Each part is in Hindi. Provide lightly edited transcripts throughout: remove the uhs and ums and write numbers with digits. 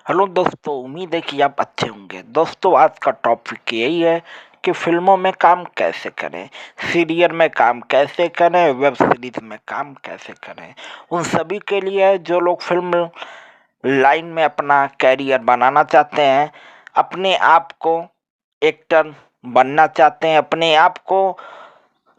हेलो दोस्तों, उम्मीद है कि आप अच्छे होंगे। दोस्तों, आज का टॉपिक यही है कि फिल्मों में काम कैसे करें, सीरियल में काम कैसे करें, वेब सीरीज में काम कैसे करें। उन सभी के लिए है जो लोग फिल्म लाइन में अपना कैरियर बनाना चाहते हैं, अपने आप को एक्टर बनना चाहते हैं, अपने आप को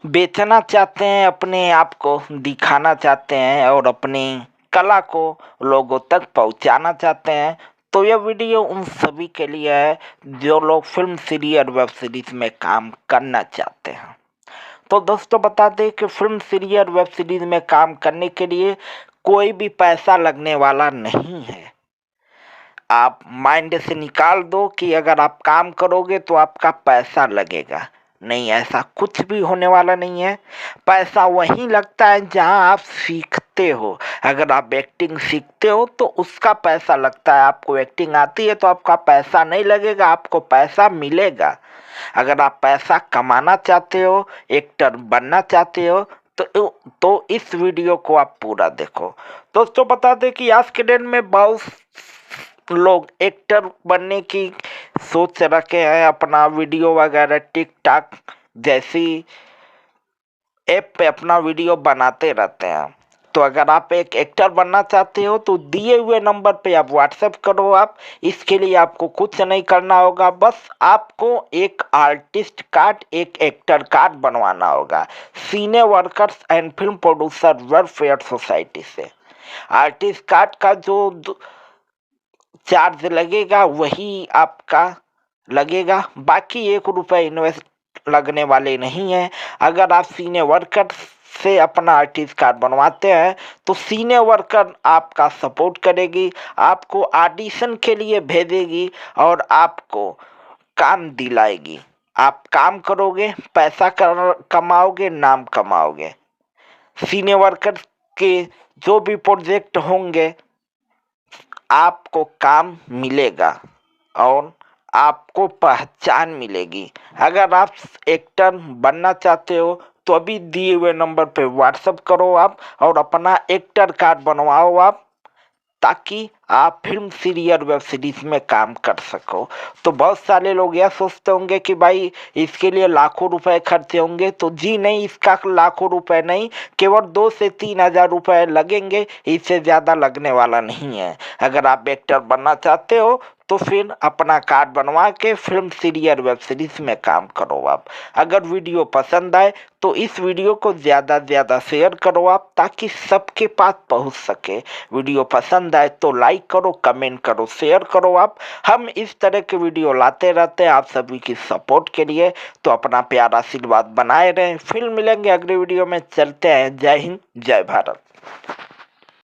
बेचना चाहते हैं, अपने आप को दिखाना चाहते हैं और अपनी कला को लोगों तक पहुंचाना चाहते हैं। तो यह वीडियो उन सभी के लिए है जो लोग फिल्म सीरियल वेब सीरीज में काम करना चाहते हैं। तो दोस्तों, बता दें कि फिल्म सीरियल वेब सीरीज में काम करने के लिए कोई भी पैसा लगने वाला नहीं है। आप माइंड से निकाल दो कि अगर आप काम करोगे तो आपका पैसा लगेगा। नहीं, ऐसा कुछ भी होने वाला नहीं है। पैसा वहीं लगता है जहां आप सीखते हो। अगर आप एक्टिंग सीखते हो तो उसका पैसा लगता है। आपको एक्टिंग आती है तो आपका पैसा नहीं लगेगा, आपको पैसा मिलेगा। अगर आप पैसा कमाना चाहते हो, एक्टर बनना चाहते हो, तो इस वीडियो को आप पूरा देखो। दोस्तों, बता दें कि आज के दिन में बहुत लोग एक्टर बनने की सोच रखे हैं। अपना वीडियो वगैरह टिकटॉक जैसी ऐप पे अपना वीडियो बनाते रहते हैं। तो अगर आप एक एक्टर बनना चाहते हो तो दिए हुए नंबर पे आप व्हाट्सएप करो। आप इसके लिए आपको कुछ नहीं करना होगा, बस आपको एक आर्टिस्ट कार्ड, एक एक्टर कार्ड बनवाना होगा सीने workers and film producer welfare society से। आर्टिस्ट कार्ड का जो चार्ज लगेगा वही आपका लगेगा, बाकी 1 रुपये इन्वेस्ट लगने वाले नहीं है। अगर आप सीने वर्कर से अपना आर्टिस्ट कार्ड बनवाते हैं तो सीने वर्कर आपका सपोर्ट करेगी, आपको ऑडिशन के लिए भेजेगी और आपको काम दिलाएगी। आप काम करोगे, पैसा कमाओगे, नाम कमाओगे। सीने वर्कर के जो भी प्रोजेक्ट होंगे आपको काम मिलेगा और आपको पहचान मिलेगी। अगर आप एक्टर बनना चाहते हो तो अभी दिए हुए नंबर पे व्हाट्सएप करो आप और अपना एक्टर कार्ड बनवाओ आप, ताकि आप फिल्म सीरियल वेब सीरीज में काम कर सको। तो बहुत सारे लोग यह सोचते होंगे कि भाई इसके लिए लाखों रुपए खर्चे होंगे। तो जी नहीं, इसका लाखों रुपए नहीं, केवल 2 से 3 हज़ार रुपए लगेंगे, इससे ज़्यादा लगने वाला नहीं है। अगर आप एक्टर बनना चाहते हो तो फिर अपना कार्ड बनवा के फिल्म सीरियल वेब सीरीज में काम करो आप। अगर वीडियो पसंद आए तो इस वीडियो को ज़्यादा से ज़्यादा शेयर करो आप, ताकि सबके पास पहुंच सके। वीडियो पसंद आए तो लाइक करो, कमेंट करो, शेयर करो आप। हम इस तरह के वीडियो लाते रहते हैं आप सभी की सपोर्ट के लिए। तो अपना प्यारा आशीर्वाद बनाए रहें। फिर मिलेंगे अगले वीडियो में। चलते हैं। जय हिंद, जय भारत।